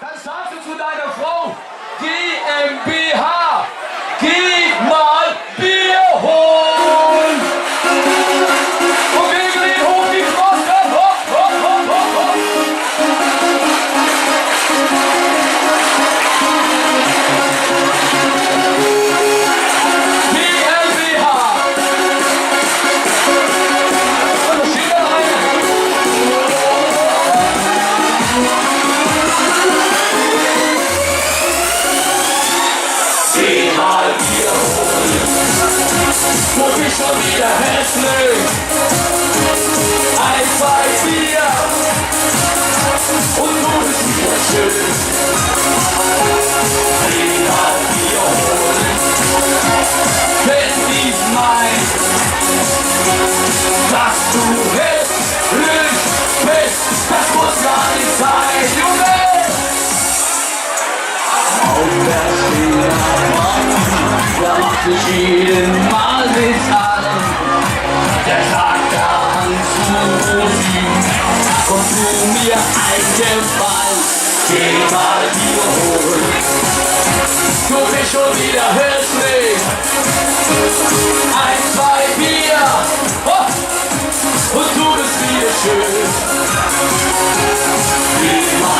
Dann sagst du zu deiner Frau, GmbH, geh mal Bier holen. Und Wegelin, hoch die Flosse, hopp, hopp, hopp, hopp, hopp. GmbH. Und da steht da einer. Geh mal Bier holen, wo bist schon wieder hässlich? Ein, zwei Bier und du bist wieder schön. Geh mal Bier holen, wenn dies meint, dass du hässlich bist, das muss gar nicht sein, Junge! Auf der der macht sich jeden Mal mit an. Der sagt daran zu Rosi, komm tu mir einen Gefallen, geh mal Bier holen. Du bist schon wieder hässlich. Ein, zwei Bier, oh, und du bist wieder schön. Geh mal